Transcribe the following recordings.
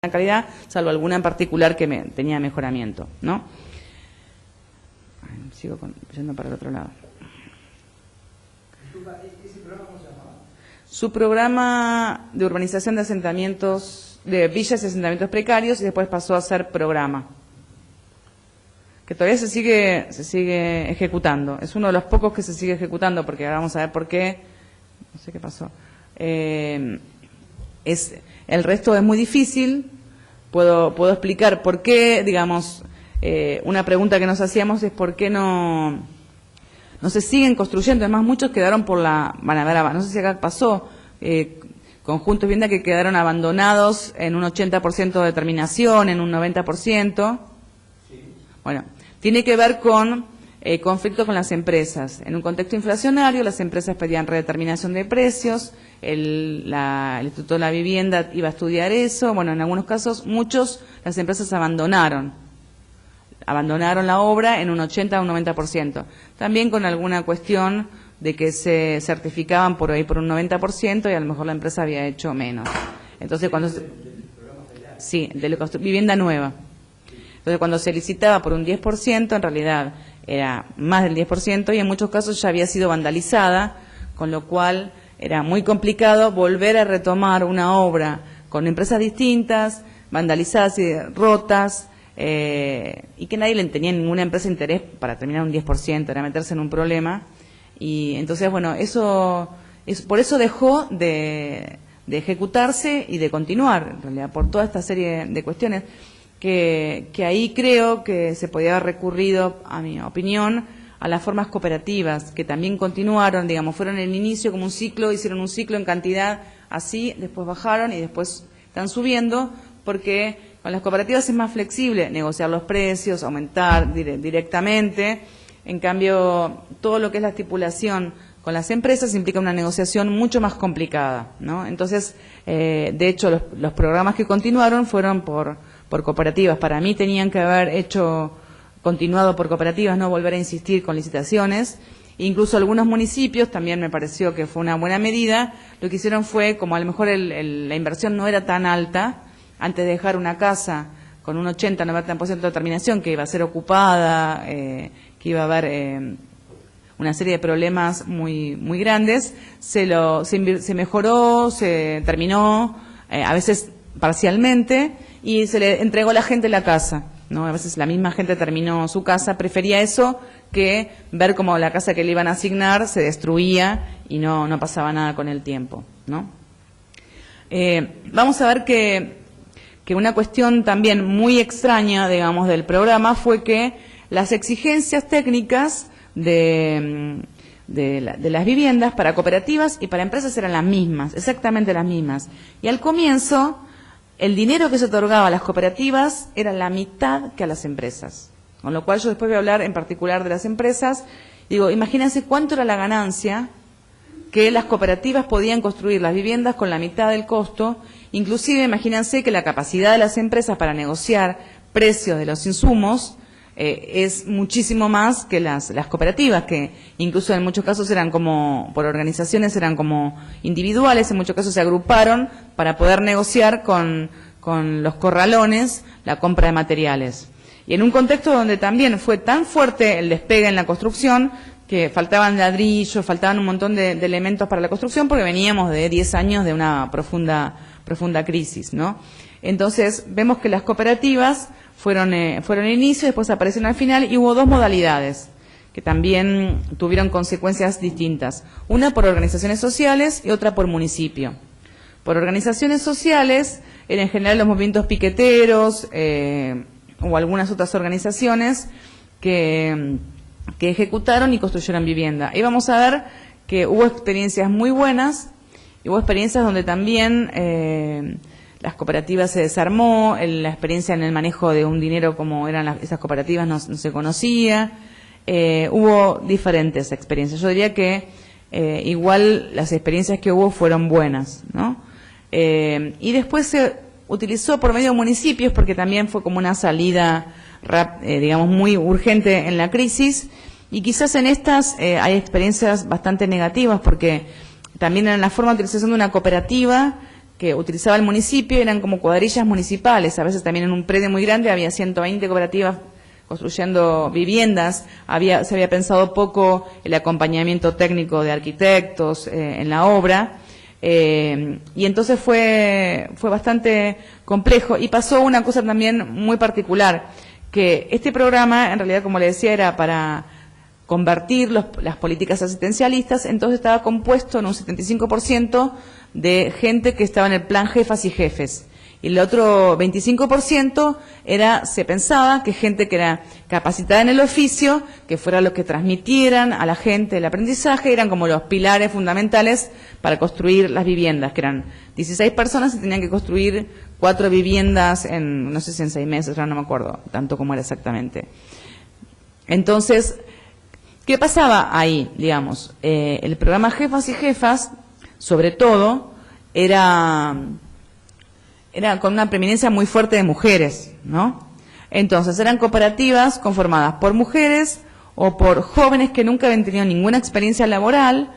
la calidad, salvo alguna en particular que tenía mejoramiento, ¿no? Sigo yendo para el otro lado. ¿Ese programa cómo se llamaba? Su programa de urbanización de asentamientos, de villas y asentamientos precarios, y después pasó a ser programa, que todavía se sigue ejecutando. Es uno de los pocos que se sigue ejecutando, porque ahora vamos a ver por qué. No sé qué pasó. El resto es muy difícil. Puedo explicar por qué, digamos, una pregunta que nos hacíamos es por qué no se siguen construyendo. Además, muchos quedaron por van a ver, no sé si acá pasó, conjuntos de vivienda que quedaron abandonados en un 80% de terminación, en un 90%. Sí. Bueno, tiene que ver con conflictos con las empresas. En un contexto inflacionario, las empresas pedían redeterminación de precios, el Instituto de la Vivienda iba a estudiar eso. Bueno, en algunos casos, las empresas abandonaron la obra en un 80 o un 90%. También con alguna cuestión de que se certificaban por ahí por un 90% y a lo mejor la empresa había hecho menos. Entonces, sí, de vivienda nueva. Entonces, cuando se licitaba por un 10%, en realidad era más del 10%, y en muchos casos ya había sido vandalizada, con lo cual era muy complicado volver a retomar una obra con empresas distintas, vandalizadas y rotas, y que nadie le tenía ninguna empresa interés para terminar un 10%, era meterse en un problema. Y entonces, bueno, por eso dejó de ejecutarse y de continuar, en realidad, por toda esta serie de cuestiones. Que ahí creo que se podía haber recurrido, a mi opinión, a las formas cooperativas, que también continuaron, digamos, fueron en el inicio como un ciclo, hicieron un ciclo en cantidad así, después bajaron y después están subiendo, porque con las cooperativas es más flexible negociar los precios, aumentar directamente. En cambio, todo lo que es la estipulación con las empresas implica una negociación mucho más complicada, ¿no? Entonces, de hecho, los programas que continuaron fueron por cooperativas. Para mí tenían que haber continuado por cooperativas, no volver a insistir con licitaciones. Incluso algunos municipios, también me pareció que fue una buena medida, lo que hicieron fue, como a lo mejor la inversión no era tan alta, antes de dejar una casa con un 80-90% de terminación, que iba a ser ocupada, que iba a haber una serie de problemas muy muy grandes, se mejoró, se terminó, a veces parcialmente, y se le entregó a la gente la casa, ¿no? A veces la misma gente terminó su casa, prefería eso que ver cómo la casa que le iban a asignar se destruía y no pasaba nada con el tiempo, ¿no? Vamos a ver que una cuestión también muy extraña, digamos, del programa fue que las exigencias técnicas de las viviendas para cooperativas y para empresas eran las mismas, exactamente las mismas. Y al comienzo, el dinero que se otorgaba a las cooperativas era la mitad que a las empresas. Con lo cual yo después voy a hablar en particular de las empresas. Digo, imagínense cuánto era la ganancia que las cooperativas podían construir las viviendas con la mitad del costo. Inclusive imagínense que la capacidad de las empresas para negociar precios de los insumos es muchísimo más que las cooperativas, que incluso en muchos casos eran como, por organizaciones eran como individuales, en muchos casos se agruparon para poder negociar con los corralones la compra de materiales. Y en un contexto donde también fue tan fuerte el despegue en la construcción, que faltaban ladrillos, faltaban un montón de elementos para la construcción, porque veníamos de 10 años de una profunda crisis, ¿no? Entonces, vemos que las cooperativas fueron el inicio, después aparecieron al final, y hubo dos modalidades que también tuvieron consecuencias distintas. Una por organizaciones sociales y otra por municipio. Por organizaciones sociales, en general los movimientos piqueteros o algunas otras organizaciones que ejecutaron y construyeron vivienda. Y vamos a ver que hubo experiencias muy buenas, y hubo experiencias donde también las cooperativas se desarmó, la experiencia en el manejo de un dinero como eran esas cooperativas no se conocía. Hubo diferentes experiencias. Yo diría que igual las experiencias que hubo fueron buenas, ¿no? Y después se utilizó por medio de municipios, porque también fue como una salida, digamos, muy urgente en la crisis, y quizás en estas hay experiencias bastante negativas, porque también en la forma de utilización de una cooperativa que utilizaba el municipio eran como cuadrillas municipales. A veces también en un predio muy grande había 120 cooperativas construyendo viviendas. Se había pensado poco el acompañamiento técnico de arquitectos en la obra. Y entonces fue bastante complejo. Y pasó una cosa también muy particular, que este programa, en realidad, como le decía, era para convertir las políticas asistencialistas. Entonces estaba compuesto en un 75% de gente que estaba en el plan jefas y jefes. Y el otro 25% se pensaba que gente que era capacitada en el oficio, que fuera lo que transmitieran a la gente el aprendizaje, eran como los pilares fundamentales para construir las viviendas, que eran 16 personas y tenían que construir 4 viviendas en, no sé si en 6 meses, ahora no me acuerdo tanto cómo era exactamente. Entonces, ¿qué pasaba ahí? Digamos, el programa Jefas y Jefas, sobre todo, era con una preeminencia muy fuerte de mujeres, ¿no? Entonces, eran cooperativas conformadas por mujeres o por jóvenes que nunca habían tenido ninguna experiencia laboral,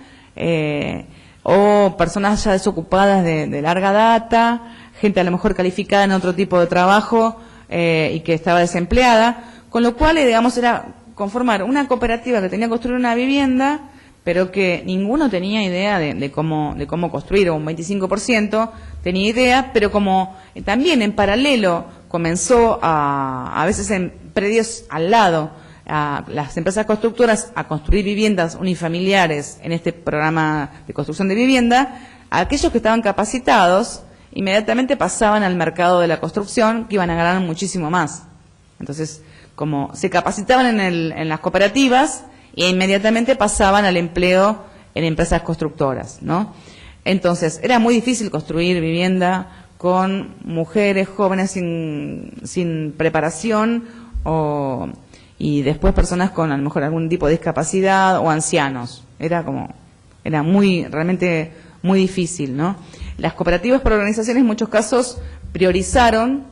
o personas ya desocupadas de larga data, gente a lo mejor calificada en otro tipo de trabajo y que estaba desempleada, con lo cual, digamos, era conformar una cooperativa que tenía que construir una vivienda, pero que ninguno tenía idea de cómo construir, o un 25% tenía idea, pero como también en paralelo comenzó a veces en predios al lado, a las empresas constructoras a construir viviendas unifamiliares en este programa de construcción de vivienda, aquellos que estaban capacitados inmediatamente pasaban al mercado de la construcción, que iban a ganar muchísimo más. Entonces, como se capacitaban en las cooperativas, e inmediatamente pasaban al empleo en empresas constructoras, ¿no? Entonces, era muy difícil construir vivienda con mujeres jóvenes sin preparación y después personas con a lo mejor algún tipo de discapacidad o ancianos. Era realmente muy difícil, ¿no? Las cooperativas por organizaciones en muchos casos priorizaron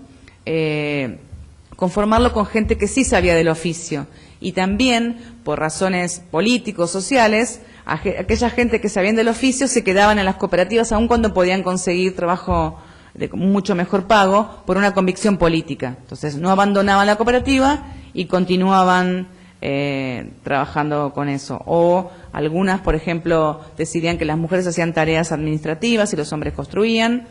conformarlo con gente que sí sabía del oficio, y también por razones políticos, sociales, aquella gente que sabían del oficio se quedaban en las cooperativas aun cuando podían conseguir trabajo de mucho mejor pago por una convicción política. Entonces no abandonaban la cooperativa y continuaban trabajando con eso. O algunas, por ejemplo, decidían que las mujeres hacían tareas administrativas y los hombres construían.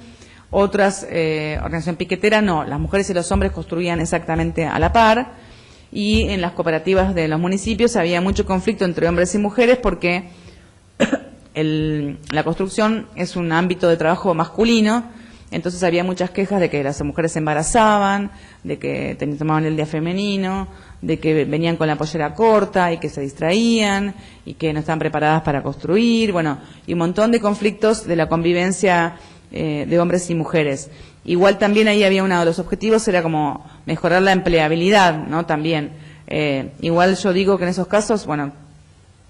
Otras, organización piquetera, no, las mujeres y los hombres construían exactamente a la par. Y en las cooperativas de los municipios había mucho conflicto entre hombres y mujeres porque la construcción es un ámbito de trabajo masculino, entonces había muchas quejas de que las mujeres se embarazaban, de que tomaban el día femenino, de que venían con la pollera corta y que se distraían y que no estaban preparadas para construir, bueno, y un montón de conflictos de la convivencia de hombres y mujeres. Igual también ahí había uno de los objetivos, era como mejorar la empleabilidad, ¿no? También. Igual yo digo que en esos casos, bueno,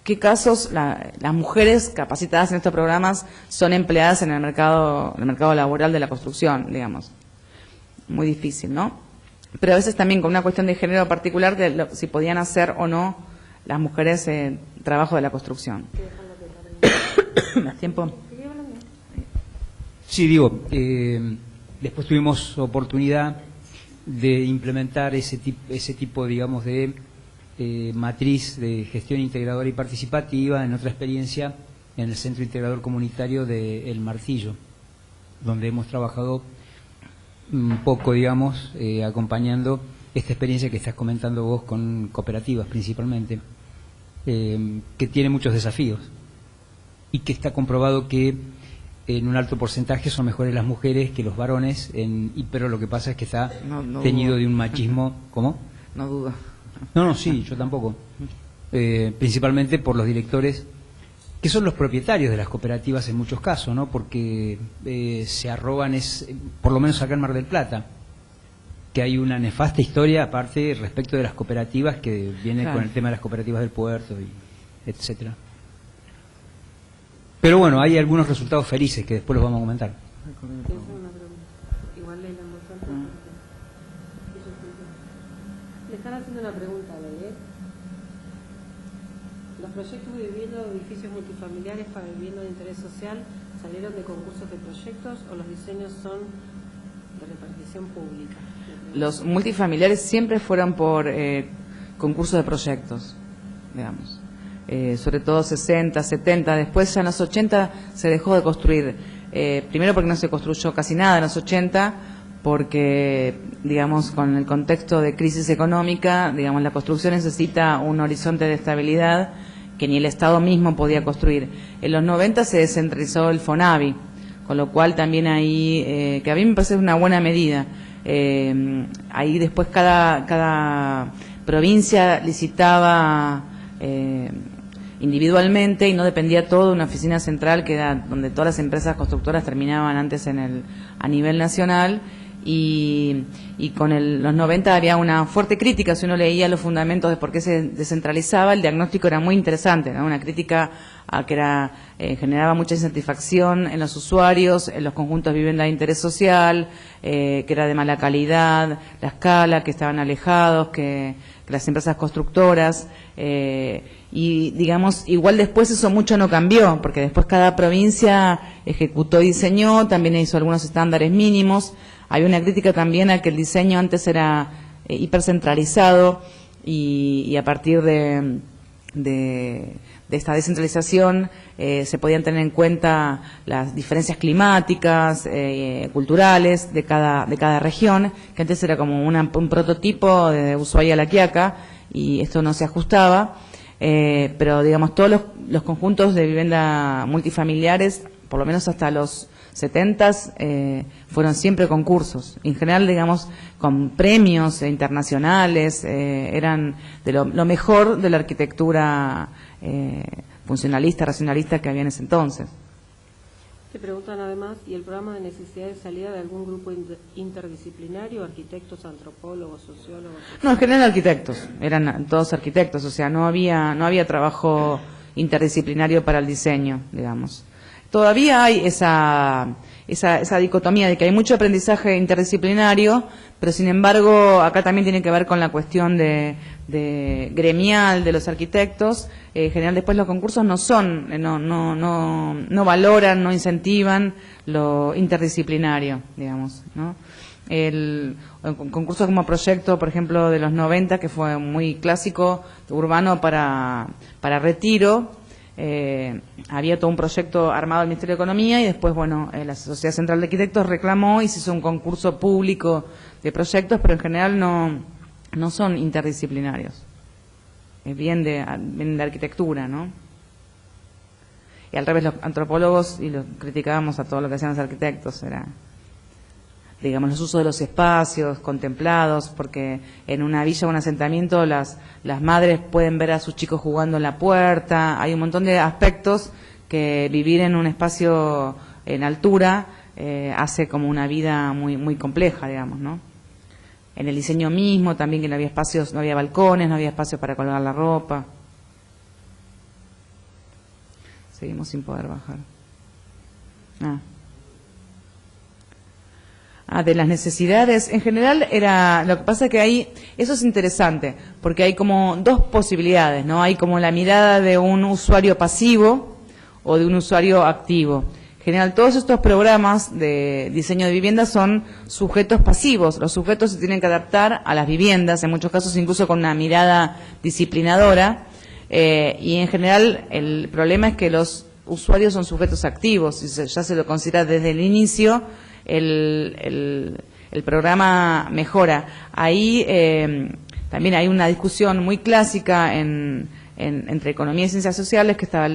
¿qué casos las mujeres capacitadas en estos programas son empleadas en el mercado laboral de la construcción, digamos? Muy difícil, ¿no? Pero a veces también con una cuestión de género particular de si podían hacer o no las mujeres trabajo de la construcción. ¿Más tiempo? Sí, digo, después tuvimos oportunidad de implementar ese tipo, digamos, de matriz de gestión integradora y participativa en otra experiencia en el Centro Integrador Comunitario de El Martillo, donde hemos trabajado un poco, digamos, acompañando esta experiencia que estás comentando vos con cooperativas principalmente, que tiene muchos desafíos y que está comprobado que en un alto porcentaje son mejores las mujeres que los varones, pero lo que pasa es que está teñido de un machismo. ¿Cómo? No dudo. No, sí, yo tampoco. Principalmente por los directores, que son los propietarios de las cooperativas en muchos casos, ¿no? Porque se arrogan, por lo menos acá en Mar del Plata, que hay una nefasta historia aparte respecto de las cooperativas que viene con el tema de las cooperativas del puerto, etcétera. Pero bueno, hay algunos resultados felices que después los vamos a comentar. Igual le están haciendo una pregunta, ¿verdad? Los proyectos de vivienda de edificios multifamiliares para vivienda de interés social salieron de concursos de proyectos o los diseños son de repartición pública? Los multifamiliares siempre fueron por concursos de proyectos, digamos. Sobre todo 60, 70, después ya en los 80 se dejó de construir. Primero porque no se construyó casi nada en los 80, porque, digamos, con el contexto de crisis económica, digamos, la construcción necesita un horizonte de estabilidad que ni el Estado mismo podía construir. En los 90 se descentralizó el FONAVI, con lo cual también ahí, que a mí me parece una buena medida, ahí después cada provincia licitaba individualmente y no dependía todo de una oficina central que era donde todas las empresas constructoras terminaban antes a nivel nacional. Y con los 90 había una fuerte crítica. Si uno leía los fundamentos de por qué se descentralizaba, el diagnóstico era muy interesante, ¿no? Una crítica a que generaba mucha insatisfacción en los usuarios, en los conjuntos de vivienda de interés social, que era de mala calidad, la escala, que estaban alejados, que las empresas constructoras, y digamos, igual después eso mucho no cambió, porque después cada provincia ejecutó y diseñó, también hizo algunos estándares mínimos. Hay una crítica también a que el diseño antes era hipercentralizado y a partir de esta descentralización se podían tener en cuenta las diferencias climáticas, culturales de cada región, que antes era como un prototipo de Ushuaia a La Quiaca y esto no se ajustaba, pero digamos todos los conjuntos de vivienda multifamiliares, por lo menos hasta los 70s, fueron siempre concursos, en general, digamos, con premios internacionales, eran de lo mejor de la arquitectura funcionalista, racionalista que había en ese entonces. Te preguntan además, ¿y el programa de necesidad de salida de algún grupo interdisciplinario, arquitectos, antropólogos, sociólogos? No, en general arquitectos, eran todos arquitectos, o sea, no había trabajo interdisciplinario para el diseño, digamos. Todavía hay esa dicotomía de que hay mucho aprendizaje interdisciplinario, pero sin embargo acá también tiene que ver con la cuestión de gremial de los arquitectos. En general después los concursos no valoran, no incentivan lo interdisciplinario, digamos, ¿no? El concurso como proyecto, por ejemplo, de los 90, que fue muy clásico, urbano para Retiro. Había todo un proyecto armado del Ministerio de Economía y después, bueno, la Sociedad Central de Arquitectos reclamó y se hizo un concurso público de proyectos, pero en general no son interdisciplinarios. Es bien de arquitectura, ¿no? Y al revés, los antropólogos, y los criticábamos a todo lo que hacían los arquitectos, era, digamos, los usos de los espacios contemplados, porque en una villa o un asentamiento las madres pueden ver a sus chicos jugando en la puerta. Hay un montón de aspectos que vivir en un espacio en altura hace como una vida muy muy compleja, digamos, ¿no? En el diseño mismo también, que no había espacios, no había balcones, no había espacios para colgar la ropa. Seguimos sin poder bajar. De las necesidades, en general lo que pasa es que ahí, eso es interesante, porque hay como dos posibilidades, ¿no? Hay como la mirada de un usuario pasivo o de un usuario activo. En general, todos estos programas de diseño de vivienda son sujetos pasivos. Los sujetos se tienen que adaptar a las viviendas, en muchos casos incluso con una mirada disciplinadora, y en general el problema es que los usuarios son sujetos activos, y ya se lo considera desde el inicio. El programa mejora. Ahí también hay una discusión muy clásica entre economía y ciencias sociales, que estaba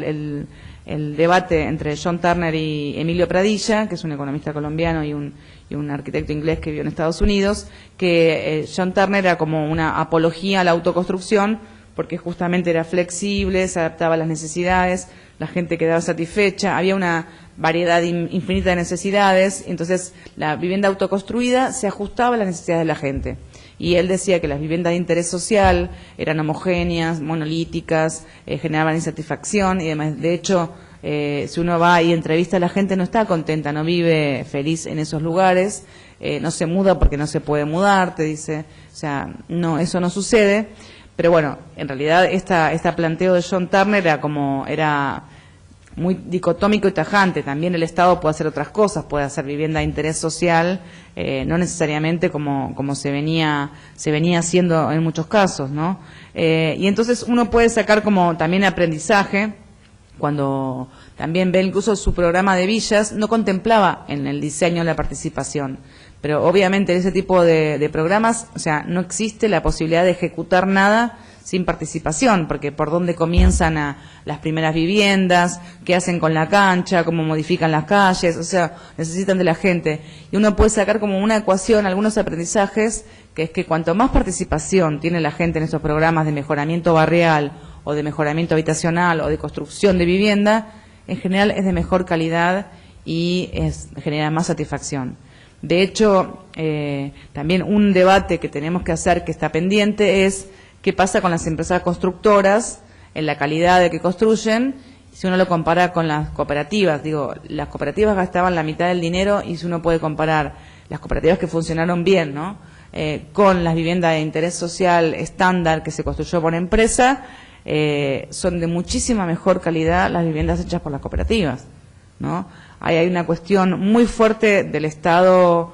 el debate entre John Turner y Emilio Pradilla, que es un economista colombiano y un arquitecto inglés que vivió en Estados Unidos, que John Turner era como una apología a la autoconstrucción, porque justamente era flexible, se adaptaba a las necesidades, la gente quedaba satisfecha, había una variedad infinita de necesidades, entonces la vivienda autoconstruida se ajustaba a las necesidades de la gente. Y él decía que las viviendas de interés social eran homogéneas, monolíticas, generaban insatisfacción y demás. De hecho, si uno va y entrevista a la gente, no está contenta, no vive feliz en esos lugares, no se muda porque no se puede mudar, te dice, o sea, no, eso no sucede. Pero bueno, en realidad este planteo de John Turner era muy dicotómico y tajante. También el Estado puede hacer otras cosas, puede hacer vivienda de interés social, no necesariamente como se venía haciendo en muchos casos, ¿no? Y entonces uno puede sacar como también aprendizaje cuando también ve incluso su programa de villas, no contemplaba en el diseño la participación. Pero obviamente en ese tipo de programas, o sea, no existe la posibilidad de ejecutar nada sin participación, porque por dónde comienzan las primeras viviendas, qué hacen con la cancha, cómo modifican las calles, o sea, necesitan de la gente. Y uno puede sacar como una ecuación, algunos aprendizajes, que es que cuanto más participación tiene la gente en estos programas de mejoramiento barrial, o de mejoramiento habitacional, o de construcción de vivienda, en general es de mejor calidad y genera más satisfacción. De hecho, también un debate que tenemos que hacer, que está pendiente, es qué pasa con las empresas constructoras en la calidad de que construyen, si uno lo compara con las cooperativas. Digo, las cooperativas gastaban la mitad del dinero, y si uno puede comparar las cooperativas que funcionaron bien, ¿no?, con las viviendas de interés social estándar que se construyó por empresa, son de muchísima mejor calidad las viviendas hechas por las cooperativas, ¿no? Hay una cuestión muy fuerte del Estado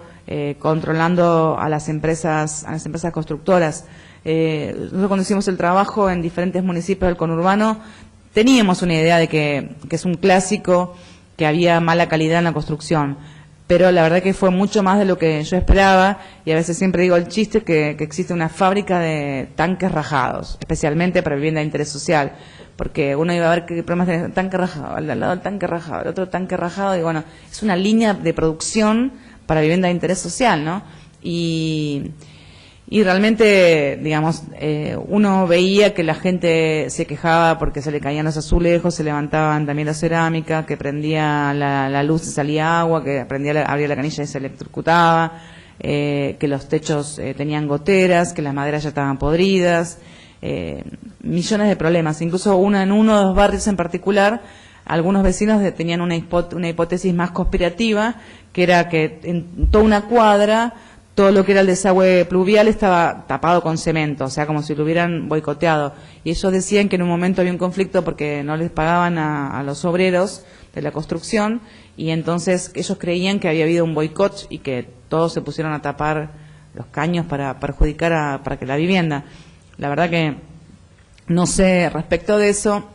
controlando a las empresas constructoras. Nosotros cuando hicimos el trabajo en diferentes municipios del conurbano teníamos una idea de que es un clásico que había mala calidad en la construcción, pero la verdad que fue mucho más de lo que yo esperaba, y a veces siempre digo el chiste que existe una fábrica de tanques rajados, especialmente para vivienda de interés social, porque uno iba a ver qué problemas tenía, tanque rajado, al lado del tanque rajado, el otro tanque rajado, y bueno, es una línea de producción para vivienda de interés social, ¿no? Y realmente, digamos, uno veía que la gente se quejaba porque se le caían los azulejos, se levantaban también la cerámica, que prendía la luz y salía agua, que abría la canilla y se electrocutaba, que los techos tenían goteras, que las maderas ya estaban podridas, millones de problemas. Incluso en uno de los barrios en particular, algunos vecinos tenían una hipótesis más conspirativa, que era que en toda una cuadra todo lo que era el desagüe pluvial estaba tapado con cemento, o sea, como si lo hubieran boicoteado. Y ellos decían que en un momento había un conflicto porque no les pagaban a los obreros de la construcción, y entonces ellos creían que había habido un boicot y que todos se pusieron a tapar los caños para perjudicar para que la vivienda. La verdad que no sé respecto de eso,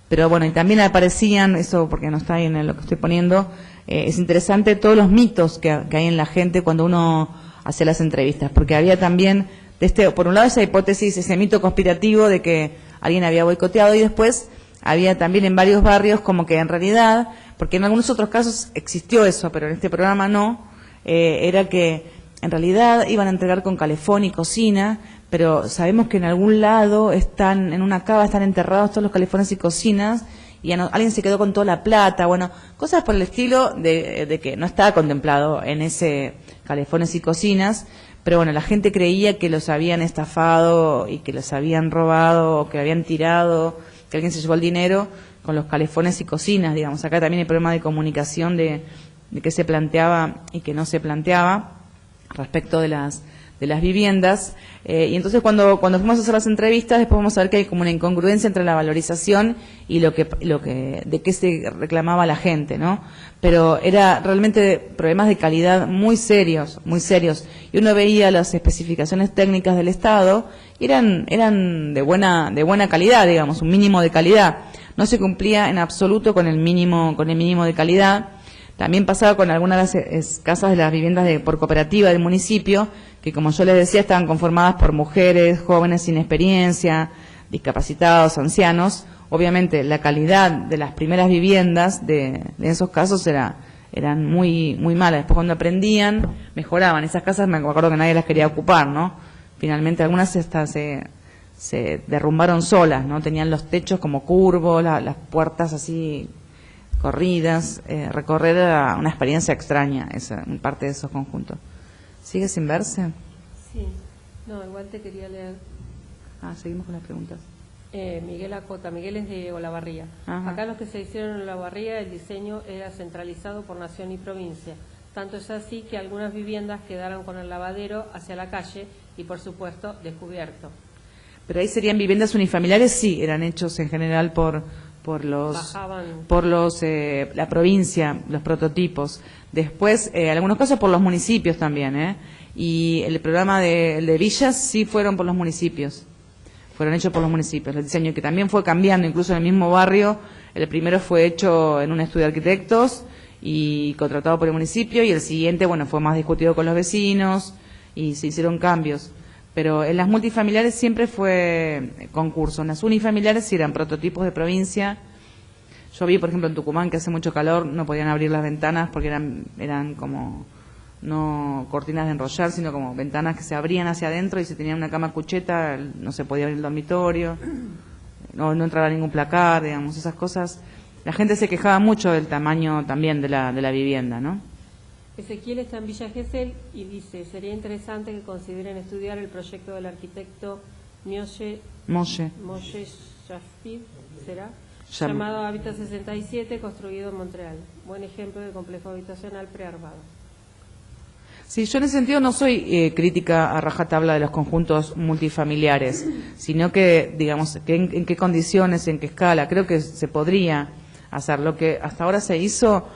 pero bueno, y también aparecían, eso porque no está ahí en lo que estoy poniendo, es interesante todos los mitos que hay en la gente cuando uno hacia las entrevistas, porque había también, por un lado, esa hipótesis, ese mito conspirativo de que alguien había boicoteado, y después había también en varios barrios como que en realidad, porque en algunos otros casos existió eso, pero en este programa no, era que en realidad iban a entregar con calefón y cocina, pero sabemos que en algún lado en una cava están enterrados todos los calefones y cocinas, y alguien se quedó con toda la plata, bueno, cosas por el estilo de que no estaba contemplado en ese calefones y cocinas, pero bueno, la gente creía que los habían estafado y que los habían robado, o que habían tirado, que alguien se llevó el dinero con los calefones y cocinas, digamos. Acá también hay problema de comunicación de qué se planteaba y que no se planteaba respecto de las viviendas, y entonces cuando fuimos a hacer las entrevistas, después vamos a ver que hay como una incongruencia entre la valorización y de qué se reclamaba la gente, ¿no? Pero era realmente problemas de calidad muy serios, y uno veía las especificaciones técnicas del Estado y eran de buena calidad, digamos, un mínimo de calidad. No se cumplía en absoluto con el mínimo de calidad. También pasaba con algunas de las casas de las viviendas por cooperativa del municipio, que como yo les decía, estaban conformadas por mujeres, jóvenes sin experiencia, discapacitados, ancianos. Obviamente la calidad de las primeras viviendas de esos casos eran muy malas. Después cuando aprendían, mejoraban. Esas casas me acuerdo que nadie las quería ocupar, ¿no? Finalmente algunas hasta se derrumbaron solas, ¿no? Tenían los techos como curvos, las puertas así corridas, recorrer era una experiencia extraña en parte de esos conjuntos. ¿Sigue sin verse? Sí, no, igual te quería leer. Seguimos con las preguntas. Miguel Acota, Miguel es de Olavarría. Ajá. Acá los que se hicieron en Olavarría, el diseño era centralizado por nación y provincia. Tanto es así que algunas viviendas quedaron con el lavadero hacia la calle y, por supuesto, descubierto. Pero ahí serían viviendas unifamiliares, sí, eran hechos en general por la provincia, los prototipos. Después, en algunos casos por los municipios también, y el programa el de Villas sí fueron por los municipios. Fueron hechos por los municipios. El diseño que también fue cambiando, incluso en el mismo barrio. El primero fue hecho en un estudio de arquitectos y contratado por el municipio, y el siguiente, bueno, fue más discutido con los vecinos y se hicieron cambios. Pero en las multifamiliares siempre fue concurso. En las unifamiliares sí eran prototipos de provincia. Yo vi, por ejemplo, en Tucumán, que hace mucho calor, no podían abrir las ventanas porque eran como, no cortinas de enrollar, sino como ventanas que se abrían hacia adentro, y si tenían una cama cucheta no se podía abrir el dormitorio, no entraba ningún placar, digamos, esas cosas. La gente se quejaba mucho del tamaño también de la vivienda, ¿no? Ezequiel está en Villa Gesell y dice, sería interesante que consideren estudiar el proyecto del arquitecto Moshe Shafir, ¿será? Llamado Hábitat 67, construido en Montreal. Buen ejemplo de complejo habitacional prearmado. Sí, yo en ese sentido no soy crítica a rajatabla de los conjuntos multifamiliares, sino que, digamos, en qué condiciones, en qué escala. Creo que se podría hacer. Lo que hasta ahora se hizo,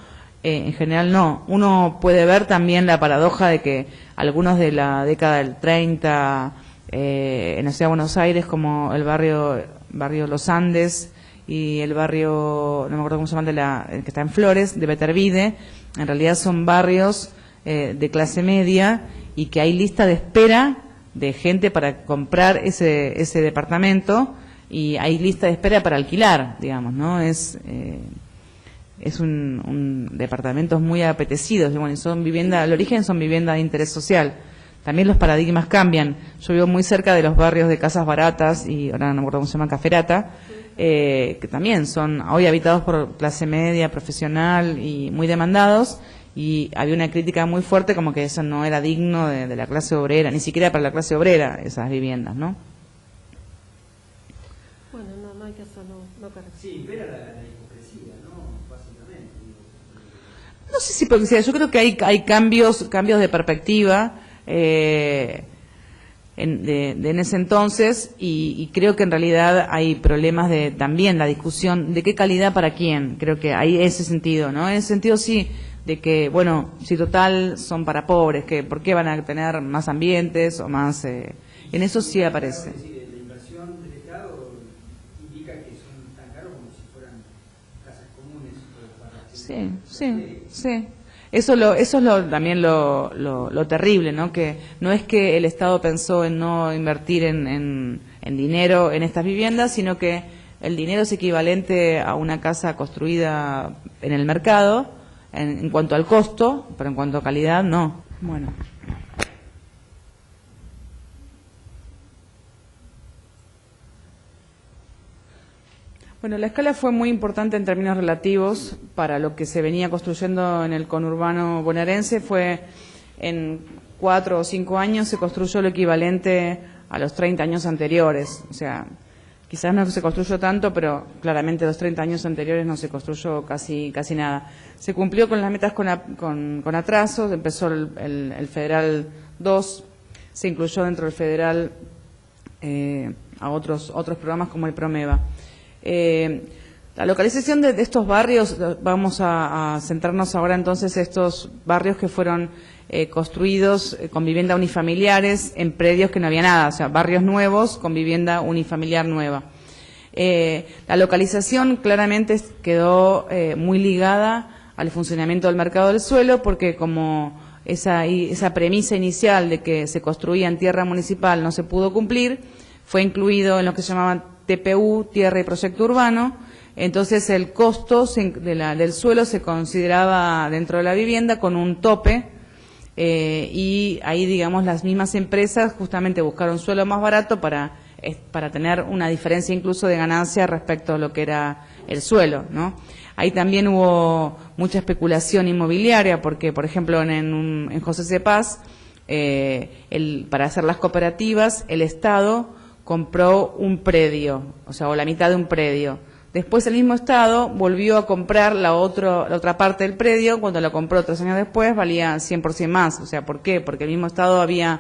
en general no. Uno puede ver también la paradoja de que algunos de la década del 30, en la ciudad de Buenos Aires, como el barrio Los Andes y el barrio, no me acuerdo cómo se llama, el que está en Flores, de Betervide, en realidad son barrios de clase media, y que hay lista de espera de gente para comprar ese departamento, y hay lista de espera para alquilar, digamos, ¿no? Es un departamentos muy apetecidos, bueno, y son vivienda, al origen son viviendas de interés social. También los paradigmas cambian. Yo vivo muy cerca de los barrios de casas baratas, y ahora no me acuerdo cómo se llama, Caferata, que también son hoy habitados por clase media, profesional y muy demandados, y había una crítica muy fuerte como que eso no era digno de la clase obrera, ni siquiera para la clase obrera esas viviendas, ¿no? Bueno, no hay que hacerlo, no correcto. Sí, impera la hipocresía, ¿no? Básicamente. No sé si hipocresía, yo creo que hay cambios de perspectiva en ese entonces, y creo que en realidad hay problemas de también la discusión de qué calidad para quién. Creo que hay ese sentido, ¿no? En ese sentido sí, de que, bueno, si total son para pobres, que ¿por qué van a tener más ambientes o más? En eso sí aparece. Es decir, la inversión del Estado indica que son tan caros como si fueran casas comunes Sí. Eso es también lo terrible, ¿no? Que no es que el Estado pensó en no invertir en dinero en estas viviendas, sino que el dinero es equivalente a una casa construida en el mercado, en cuanto al costo, pero en cuanto a calidad, no. Bueno. Bueno, la escala fue muy importante en términos relativos para lo que se venía construyendo en el conurbano bonaerense. Fue en 4 o 5 años se construyó lo equivalente a los 30 años anteriores. O sea, quizás no se construyó tanto, pero claramente los 30 años anteriores no se construyó casi nada. Se cumplió con las metas con atrasos. Empezó el Federal 2, se incluyó dentro del Federal a otros programas como el Promeva. La localización de estos barrios, vamos a centrarnos ahora entonces estos barrios que fueron construidos con vivienda unifamiliares en predios que no había nada, o sea, barrios nuevos con vivienda unifamiliar nueva. La localización claramente quedó muy ligada al funcionamiento del mercado del suelo, porque como esa premisa inicial de que se construía en tierra municipal no se pudo cumplir, fue incluido en lo que se llamaban TPU, tierra y proyecto urbano. Entonces el costo del suelo se consideraba dentro de la vivienda con un tope, y ahí, digamos, las mismas empresas justamente buscaron suelo más barato para tener una diferencia incluso de ganancia respecto a lo que era el suelo, ¿no? Ahí también hubo mucha especulación inmobiliaria porque, por ejemplo, en José C. Paz, para hacer las cooperativas, el Estado compró un predio, o la mitad de un predio. Después el mismo Estado volvió a comprar la otra parte del predio. Cuando lo compró 3 años después valía 100% más. O sea, ¿por qué? Porque el mismo Estado había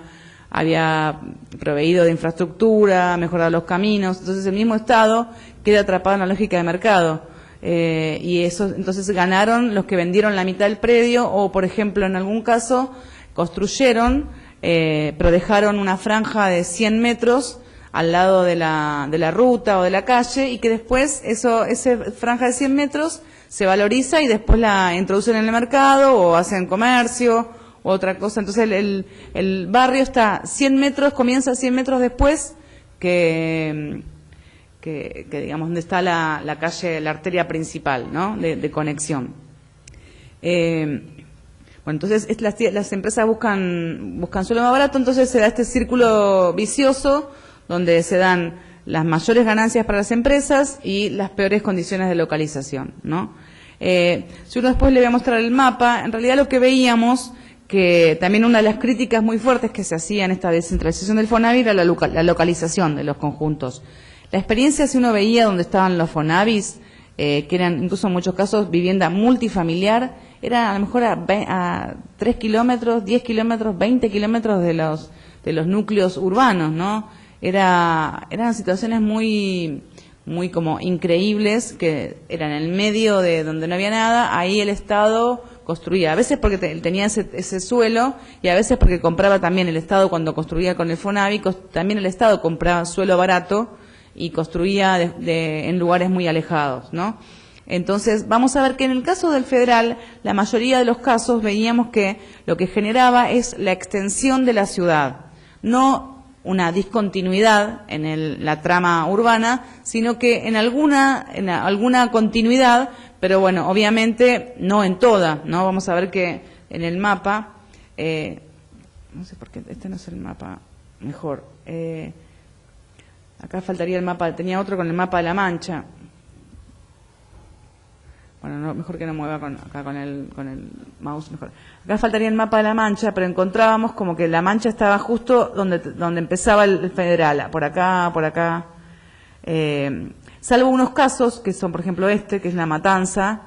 había proveído de infraestructura, mejorado los caminos, entonces el mismo Estado queda atrapado en la lógica de mercado. Y eso, entonces ganaron los que vendieron la mitad del predio o, por ejemplo, en algún caso, construyeron, pero dejaron una franja de 100 metros al lado de la ruta o de la calle y que después esa franja de 100 metros se valoriza y después la introducen en el mercado o hacen comercio u otra cosa. Entonces el barrio está 100 metros, comienza 100 metros después que digamos donde está la calle, la arteria principal, ¿no? de conexión. Bueno, entonces las empresas buscan suelo más barato, entonces se da este círculo vicioso donde se dan las mayores ganancias para las empresas y las peores condiciones de localización, ¿no? Si uno después le voy a mostrar el mapa, en realidad lo que veíamos, que también una de las críticas muy fuertes que se hacía en esta descentralización del Fonavi era la localización de los conjuntos. La experiencia, si uno veía donde estaban los Fonavis, que eran incluso en muchos casos vivienda multifamiliar, era a lo mejor a 3 kilómetros, 10 kilómetros, 20 kilómetros de los núcleos urbanos, ¿no? Eran situaciones muy como increíbles, que eran en el medio de donde no había nada, ahí el Estado construía, a veces porque tenía ese suelo y a veces porque compraba también el Estado cuando construía con el Fonavi, también el Estado compraba suelo barato y construía en lugares muy alejados, ¿no? Entonces, vamos a ver que en el caso del federal, la mayoría de los casos veíamos que lo que generaba es la extensión de la ciudad, no una discontinuidad en la trama urbana, sino que en alguna continuidad, pero bueno, obviamente no en toda, ¿no? Vamos a ver que en el mapa, no sé por qué, este no es el mapa mejor, acá faltaría el mapa, tenía otro con el mapa de La Mancha. Bueno, no, mejor que no mueva acá con el mouse, mejor. Acá faltaría el mapa de La Mancha, pero encontrábamos como que La Mancha estaba justo donde empezaba el federal, por acá. Salvo unos casos, que son, por ejemplo, que es La Matanza,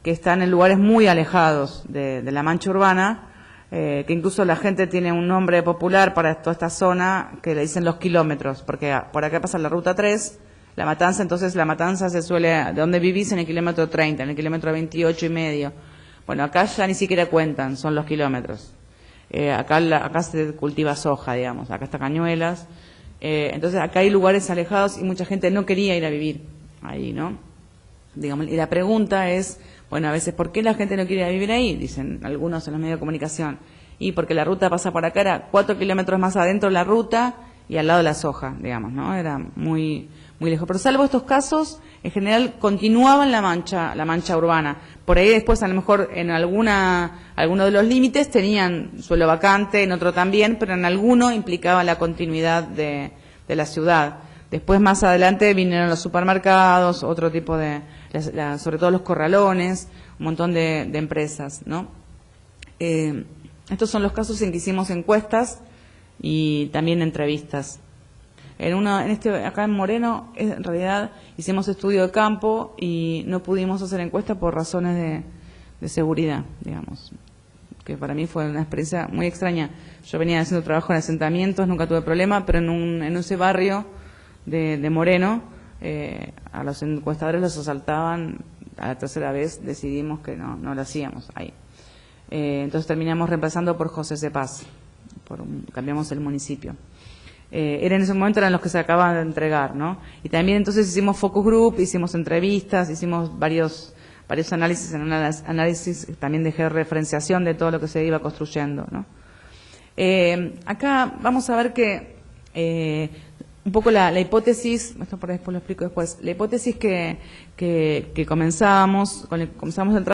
que están en lugares muy alejados de la mancha urbana, que incluso la gente tiene un nombre popular para toda esta zona, que le dicen los kilómetros, porque por acá pasa la ruta 3, La Matanza, entonces La Matanza se suele, de donde vivís, en el kilómetro 30, en el kilómetro 28 y medio. Bueno, acá ya ni siquiera cuentan, son los kilómetros. Acá se cultiva soja, digamos, acá está Cañuelas. Entonces acá hay lugares alejados y mucha gente no quería ir a vivir ahí, ¿no? Digamos, y la pregunta es, bueno, a veces, ¿por qué la gente no quiere ir a vivir ahí? Dicen algunos en los medios de comunicación. Y porque la ruta pasa por acá, era 4 kilómetros más adentro de la ruta y al lado de la soja, digamos, ¿no? Era muy lejos. Pero salvo estos casos, en general continuaban la mancha urbana. Por ahí después, a lo mejor, en alguno de los límites tenían suelo vacante, en otro también, pero en alguno implicaba la continuidad de la ciudad. Después, más adelante, vinieron los supermercados, otro tipo sobre todo los corralones, un montón de empresas, ¿no? Estos son los casos en que hicimos encuestas y también entrevistas. Acá en Moreno, en realidad hicimos estudio de campo y no pudimos hacer encuesta por razones de seguridad, digamos, que para mí fue una experiencia muy extraña. Yo venía haciendo trabajo en asentamientos, nunca tuve problema, pero en ese barrio de Moreno, a los encuestadores los asaltaban. A la tercera vez decidimos que no lo hacíamos ahí. Entonces terminamos reemplazando por José C. Paz, cambiamos el municipio. En ese momento eran los que se acababan de entregar, ¿no? Y también entonces hicimos focus group, hicimos entrevistas, hicimos varios análisis, análisis también de georreferenciación de todo lo que se iba construyendo, ¿no? Acá vamos a ver que un poco la hipótesis, esto por después lo explico después, la hipótesis que comenzamos a entrar